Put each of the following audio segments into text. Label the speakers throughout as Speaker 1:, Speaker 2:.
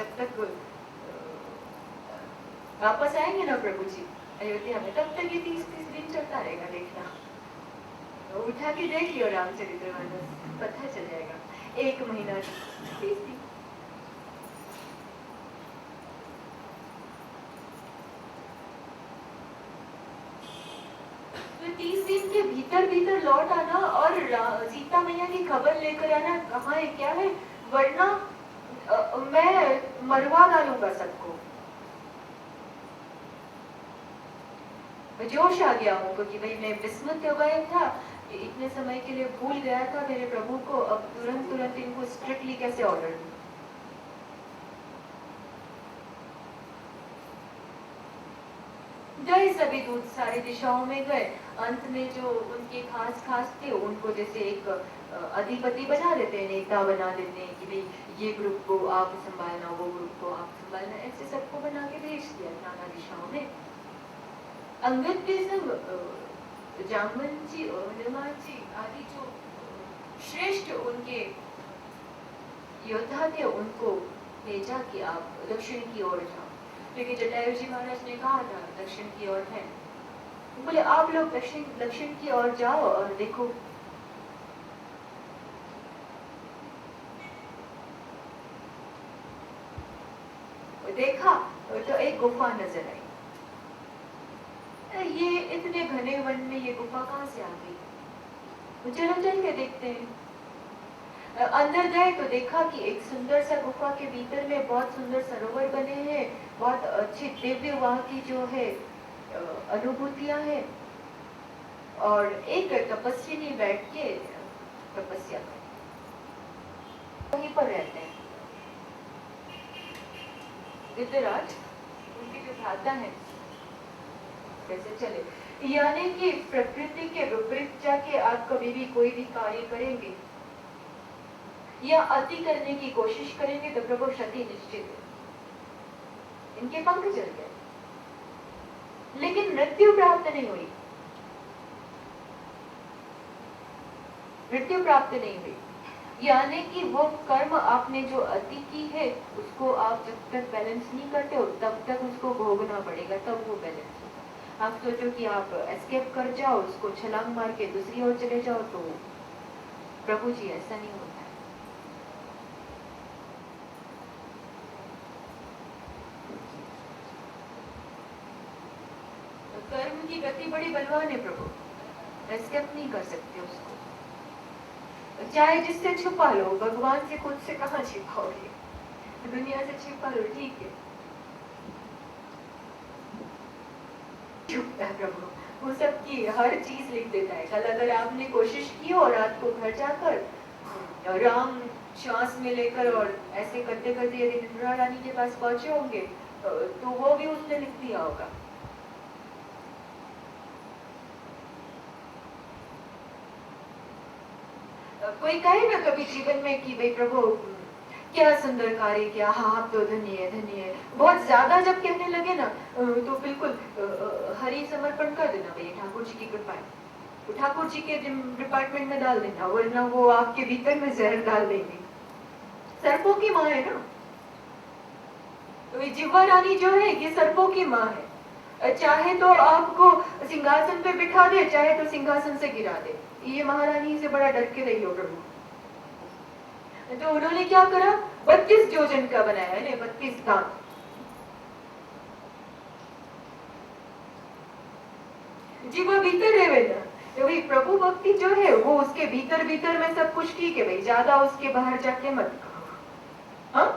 Speaker 1: जब तक वापस आएंगे ना प्रभु जी अयोध्या में, तब तक ये 30-30 दिन चलता रहेगा। देखना, तो उठा के देख लियो रामचरितमानस, पता चल जाएगा। 1 महीना 30 दिन। तो 30 दिन के भीतर भीतर लौट आना और सीता मैया की खबर लेकर आना, कहाँ है क्या है, वरना मैं मरवा डालूंगा सबको। जोश आ गया हमको कि भाई मैं विस्मृत हो गया था, इतने समय के लिए भूल गया था मेरे प्रभु को, अब तुरंत तुरंत इनको स्ट्रिक्टली कैसे ऑर्डर दूं। गए सभी दूत सारी दिशाओं में गए, अंत में जो उनके खास खास थे उनको जैसे एक अधिपति बना देते हैं, नेता बना देते हैं कि भाई ये ग्रुप को आप संभालना, वो ग्रुप को आप संभालना, ऐसे सबको बना के भेज दिया नाना दिशाओं में। अंगद के संग जामवन जी और हनुमान जी आदि जो श्रेष्ठ उनके योद्धा थे उनको भेजा कि आप दक्षिण की ओर जाओ, क्योंकि जटायु जी महाराज ने कहा था दक्षिण की ओर है। बोले आप लोग दक्षिण की ओर जाओ और देखो। देखा तो एक गुफा नजर आई। ये इतने घने वन में ये गुफा कहाँ से आ गई? चलो चल के देखते हैं। अंदर गए तो देखा कि एक सुंदर सा गुफा के भीतर में बहुत सुंदर सरोवर बने हैं, बहुत अच्छी दिव्य वहां की जो है अनुभूतियां हैं, और एक तपस्विनी बैठ के तपस्या कर वहीं पर रहते हैं। विद्यराज उनके जो भ्राता है कैसे चले, यानी कि प्रकृति के विपरीत जाके आप कभी भी कोई भी कार्य करेंगे या अति करने की कोशिश करेंगे तो प्रभु क्षति निश्चित है। इनके पंख जल गए, लेकिन मृत्यु प्राप्त नहीं हुई, मृत्यु प्राप्त नहीं हुई। यानी कि वो कर्म आपने जो अति की है उसको आप जब तक बैलेंस नहीं करते हो तब तक उसको भोगना पड़ेगा, तब वो बैलेंस होगा। आप सोचो कि आप एस्केप कर जाओ, उसको छलांग मार के दूसरी ओर चले जाओ, तो प्रभु जी ऐसा नहीं होता है। तो कर्म की गति बड़ी बलवान है प्रभु, एस्केप नहीं कर सकते उसको। चाहे जिससे छुपा लो, भगवान से खुद से कहाँ छिपाओगे, दुनिया से छिपा लो ठीक है, छुपता है प्रभु, वो सबकी हर चीज लिख देता है। कल अगर आपने कोशिश की हो रात को घर जाकर राम श्वास में लेकर और ऐसे करते करते यदि निद्रा रानी के पास पहुंचे होंगे तो वो भी उसने लिख दिया होगा। कोई कहे ना कभी जीवन में कि भाई प्रभु क्या सुंदर कार्य किया, हाँ आप तो धन्य है धन्य है, बहुत ज्यादा जब कहने लगे ना तो बिल्कुल हरि समर्पण कर देना, भैया ठाकुर जी की कृपा है, तो ठाकुर जी के डिपार्टमेंट में डाल देना, वरना वो आपके भीतर में जहर डाल देंगे। सर्पों की माँ है ना, तो ये जिह्वा रानी जो है ये सर्पों की माँ है, चाहे तो आपको सिंहासन पे बिठा दे, चाहे तो सिंहासन से गिरा दे। ये महारानी से बड़ा डर के रही हो प्रभु। तो उन्होंने क्या करा, 32 योजन का बनाया है, 32 दांत। जी वो भीतर है बेटा, तो भाई प्रभु भक्ति जो है वो उसके भीतर भीतर में सब कुछ ठीक है भाई, ज्यादा उसके बाहर जाके मत करो। हाँ,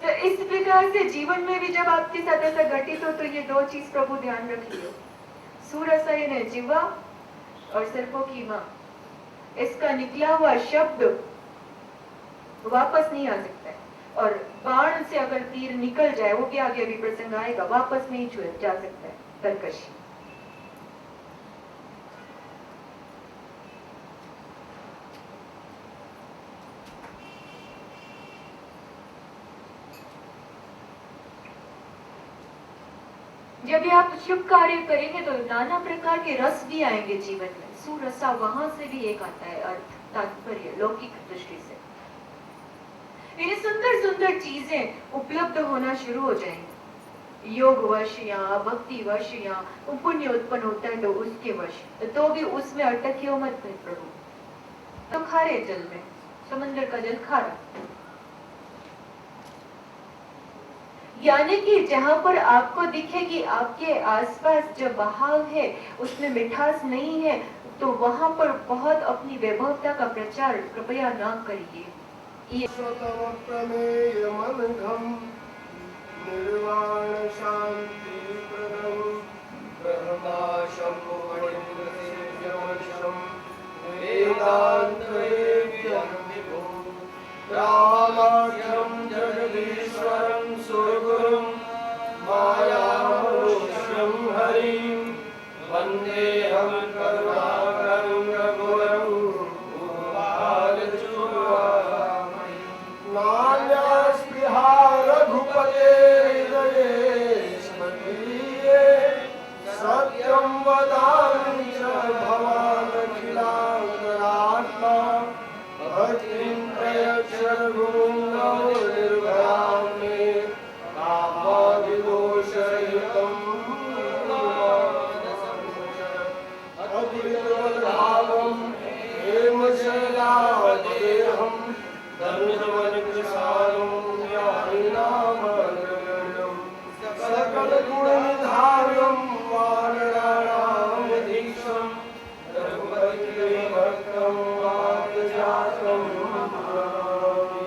Speaker 1: तो इस प्रकार से जीवन में भी जब आपके साथ ऐसा घटित हो तो ये दो चीज प्रभु ध्यान रखिए, सूरसयन है जिह्वा और सर्पों की मां, इसका निकला हुआ शब्द वापस नहीं आ सकता है, और बाण से अगर तीर निकल जाए, वो भी आगे अभी प्रसंग आएगा, वापस नहीं छुआ जा सकता है तरकशी। जब भी आप शुभ कार्य करेंगे तो नाना प्रकार के रस भी आएंगे जीवन में, सुरसा वहां से भी एक आता है अर्थ, तात्पर्य लौकिक दृष्टि से। ये सुंदर सुंदर चीजें उपलब्ध होना शुरू हो जाएंगी, योग वश या भक्ति वश या पुण्य उत्पन्न होता है तो उसके वश, तो भी उसमें अटके हो मत प्रभु। तो खारे जल में, समंदर का जल खारा, यानी कि जहां पर आपको दिखे कि आपके आसपास जो बहाव है उसमें मिठास नहीं है, तो वहां पर बहुत अपनी वैभवता का प्रचार कृपया ना करिए।
Speaker 2: निर्वाण शांति प्रदम ब्रह्मा शंभु वेदांतरेभ्यं विभो रामाख्यं जगदीश्वरं सुरगुरुं मायामनुष्यं हरिं वन्देऽहं करुणाकरं रघुवरं भूपालचूडामणिं नान्यस्पृहा रघुपते हृदये स्मदीये सत्यं वदामि च भवानखिलान्तरात्मा भक्तिं प्रयच्छ गुरुं निर्भयां मे कामादिदोषरहितं अद्वैतवद्भावं हेमशैलादेहं धनुजवनकृशालं ज्ञानिनामग्रगण्यं सकलगुणनिधानं वानराणामधीशं रघुपतिभक्तं वातजातं नमामि।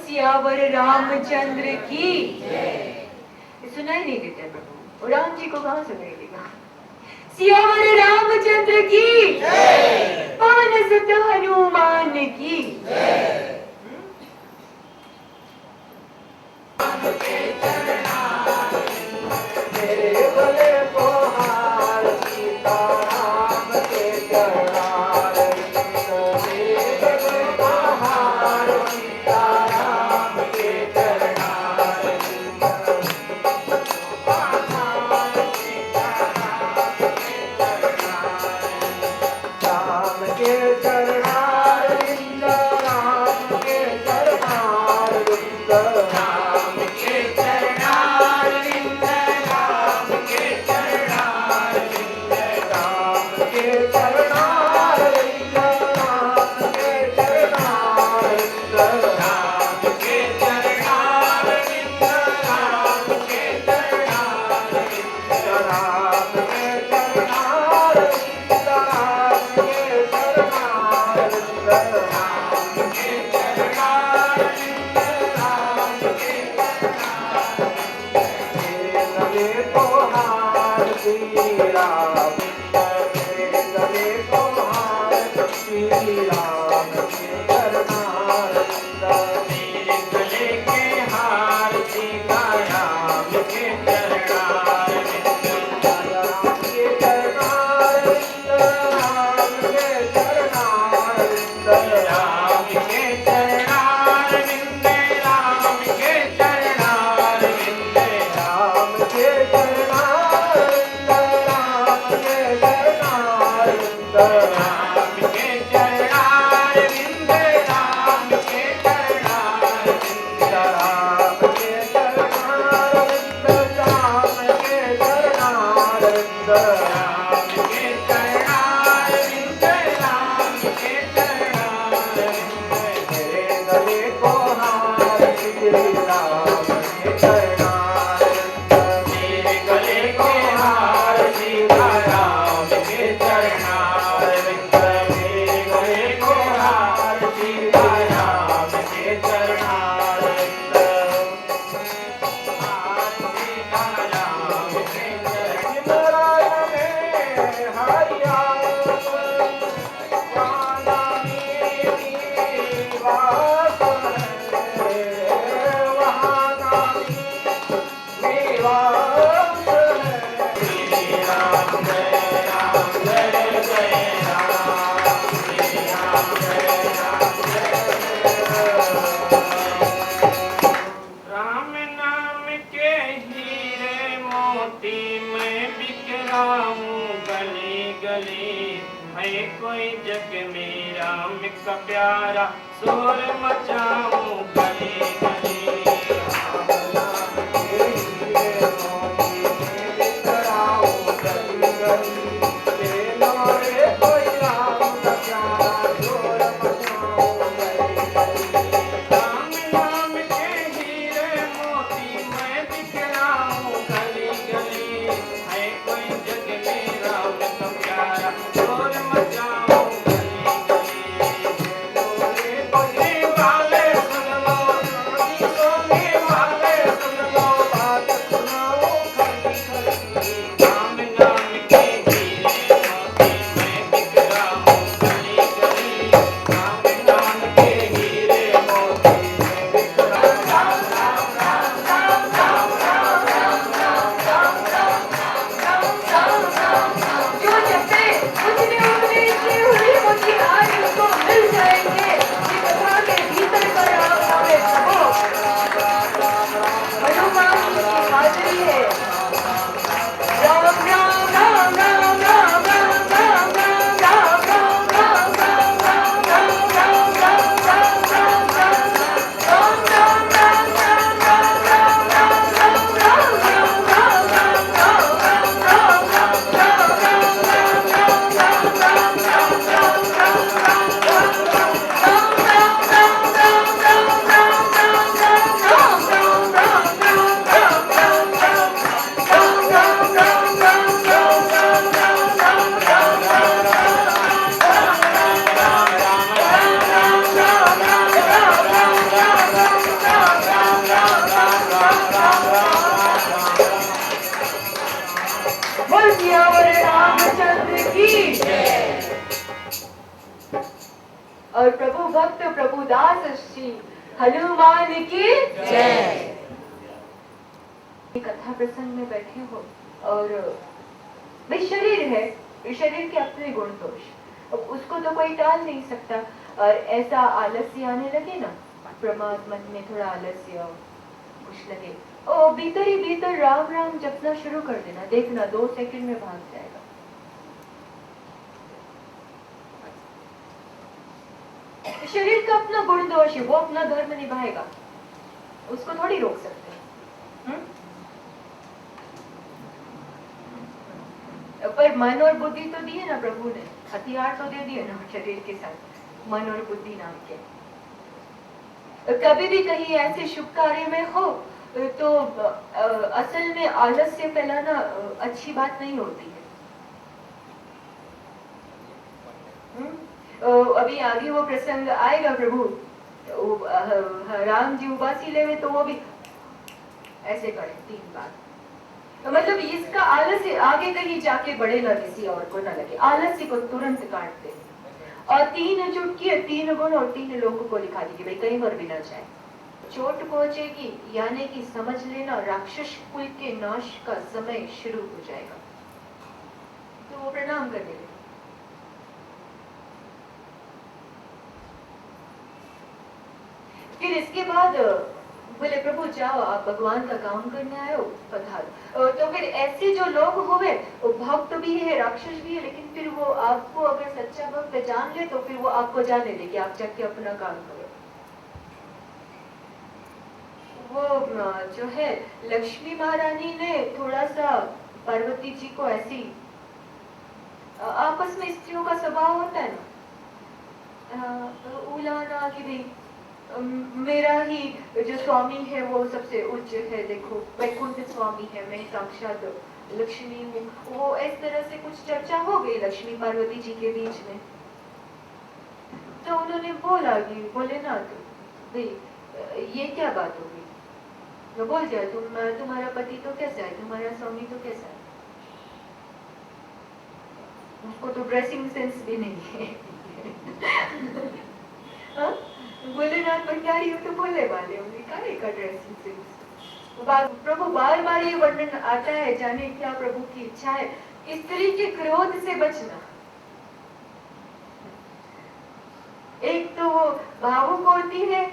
Speaker 1: सियावर रामचंद्र की। सुनाई नहीं देता प्रभु, राम जी को कहाँ सुनाई देगा। सियावर रामचंद्र की, पवन सुत हनुमान की।
Speaker 2: चरणा गले को हार सीताराम के चरणारविंद मेरे गले को हार सीताराम के चरणारविंद राम के चरणारविंद राम के चरणारविंद राम के चरणारविंद राम के चरणारविंद राम के चरणारविंद राम के चरणारविंद राम के चरणारविंद राम के चरणारविंद राम के चरणारविंद राम के चरणारविंद राम के चरणारविंद राम के मेरे गले को हार श्री राम मेरे गले को हार श्री राम के चरणारविंद मेरे गले के हार सीताराम के चरणारविंद राम के चरणारविंद राम के चरणारविंद राम के चरणारविंद राम के चरणारविंद राम के चरणारविंद राम के चरणारविंद राम के चरणारविंद राम के चरणारविंद राम के चरणारविंद राम के चरणारविंद राम के चरणारविंद राम के चरणारविंद मेरे गले को हार श्री राम के चरणारविंद मेरे गले को हार सीताराम के चरणारविंद मेरे गले को हार सीताराम के चरणारविंद हार सीताराम के चरणारविंद हरिया वाला मेरी वास है वहाँ नामी निवास है श्री राम जय राम जय जय राम श्री राम जय राम जय राम नाम के हीरे मोती मैं बिखराऊं गली गली मैं कोई जग में राम का प्यारा शोर मचाऊं गली गली राम नाम के हीरे मोती मैं बिखराऊं गली गली ले लो रे कोई राम का प्यारा शोर मचाऊं गली गली राम नाम के हीरे मोती मैं बिखराऊं गली गली है कोई जग में राम का प्यारा शोर मचाऊं गली गली बोले बोले वाले सुन लो सोने वाले सुन लो बात सुनाओ खड़ी खड़ी राम नाम के हीरे मोती मैं बिखराऊं गली गली राम नाम के हीरे मोती मैं बिखराऊं
Speaker 1: जो जैसे उसने उसने इतनी हुई मुझे आज उसको मिल जाएंगे ये कथा के भीतर का राम नाम है प्रभु हनुमान जी की हाजिरी है राम राम राम राम राम राम राम राम राम राम राम राम राम राम राम राम राम राम राम और प्रभु भक्त प्रभु दास श्री हनुमान की जय। कथा प्रसंग में बैठे हो और भाई शरीर है, शरीर के अपने गुण दोष, अब उसको तो कोई टाल नहीं सकता। और ऐसा आलस्य आने लगे ना, प्रमाद मन में थोड़ा आलस्य कुछ लगे, ओ भीतर ही भीतर राम राम जपना शुरू कर देना, देखना 2 सेकंड में भाग जाएगा। शरीर का अपना गुण दोष है, वो अपना धर्म निभाएगा, उसको थोड़ी रोक सकते हैं। पर मन और बुद्धि तो दी है ना प्रभु ने, हथियार तो दे दिए ना शरीर के साथ, मन और बुद्धि नाम के। कभी भी कहीं ऐसे शुभ कार्य में हो तो असल में आलस्य फैलाना अच्छी बात नहीं होती है। अभी आगे वो प्रसंग आएगा प्रभु, राम जी उबासी लेवे तो वो भी ऐसे करे 3 बार, तो मतलब इसका आलस्य आगे कहीं जाके बढ़े ना, किसी और को ना लगे, आलस्य को तुरंत काट दे। और 3 चुटकी 3 गुण और 3 लोगों को दिखा दी कि भाई कहीं पर भी ना जाए, चोट पहुंचेगी, यानी कि समझ लेना राक्षस कुल के नाश का समय शुरू हो जाएगा। तो वो प्रणाम करने लगे। फिर इसके बाद बोले प्रभु जाओ, आप भगवान का काम करने आए हो, पधारो। तो फिर ऐसे जो लोग हुए, भक्त भी है राक्षस भी है, लेकिन फिर वो आपको अगर सच्चा भक्त जान ले तो फिर वो आपको जाने दे कि आप जाके अपना काम करो। वो जो है लक्ष्मी महारानी ने थोड़ा सा पार्वती जी को ऐसी, आपस में स्त्रियों का स्वभाव होता है ना, उलाना कि भाई मेरा ही जो स्वामी है वो सबसे उच्च है, देखो वैकुंठ स्वामी है, मैं साक्षात लक्ष्मी हूँ। वो इस तरह से कुछ चर्चा हो गई लक्ष्मी पार्वती जी के बीच में। तो उन्होंने बोला कि बोले ना तो भाई ये क्या बात हो गई, तो बोल जाए तुम्हारा पति तो कैसा है, तुम्हारा स्वामी तो कैसा है, उसको तो ड्रेसिंग सेंस भी नहीं है। हाँ? बोले रात भंडारी हो तो बोले वाले होंगे, काहे का ड्रेसिंग सेंस। प्रभु बार बार ये वर्णन आता है, जाने क्या प्रभु की इच्छा है, स्त्री के क्रोध से बचना। एक तो वो भावुक होती है,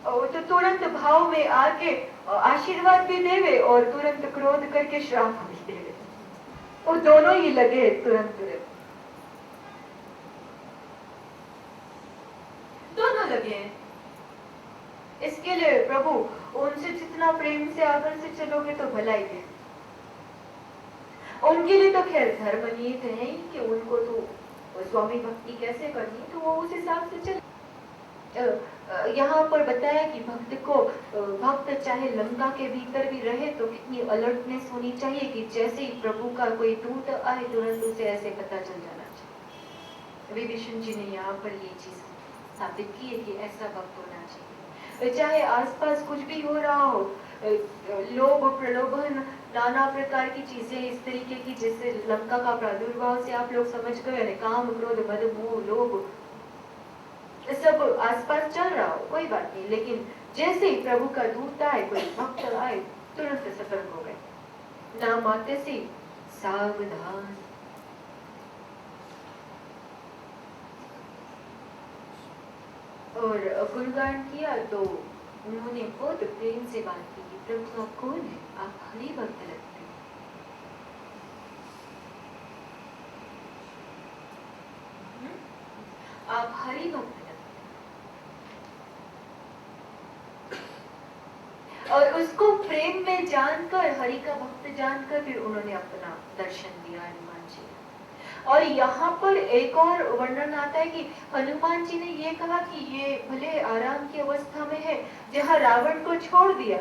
Speaker 1: और तो तुरंत भाव में आके आशीर्वाद भी देवे और तुरंत क्रोध करके श्राप भी देवे, वो दोनों ही लगे तुरंत दोनों लगे हैं। इसके लिए प्रभु उनसे जितना प्रेम से आदर से चलोगे तो भलाई है। उनके लिए तो खैर धर्म नियत है ही कि उनको तो स्वामी भक्ति कैसे करनी, तो वो उस हिसाब से चले। यहाँ पर बताया कि भक्त चाहे लंका के भीतर भी रहे तो कितनी अलर्टनेस होनी चाहिए कि जैसे ही प्रभु का कोई दूत आए तुरंत उसे ऐसे पता चल जाना चाहिए। विभीषण जी ने यहाँ पर ये चीज स्थापित की है कि ऐसा भक्त होना चाहिए, चाहे आसपास कुछ भी हो रहा हो, लोभ प्रलोभन नाना प्रकार की चीजें इस तरीके की, जैसे लंका का प्रादुर्भाव से आप लोग समझ गए, काम क्रोध मद मोह लोभ सब आसपास चल रहा हो कोई बात नहीं, लेकिन जैसे ही प्रभु का दूत आए, कोई भक्त आए, तुरंत सतर्क हो गए, नाम आते से सावधान। और गुणगान किया तो उन्होंने बहुत प्रेम से बात की कि प्रभु आप कौन है, आप हरि भक्त लगते हैं। आप हरि भक्त लगते हैं। और उसको प्रेम में जानकर, हरि का भक्त जानकर फिर उन्होंने अपना दर्शन दिया हनुमान जी। और यहाँ पर एक और वर्णन आता है कि हनुमान जी ने ये कहा कि ये भले आराम की अवस्था में है, जहाँ रावण को छोड़ दिया,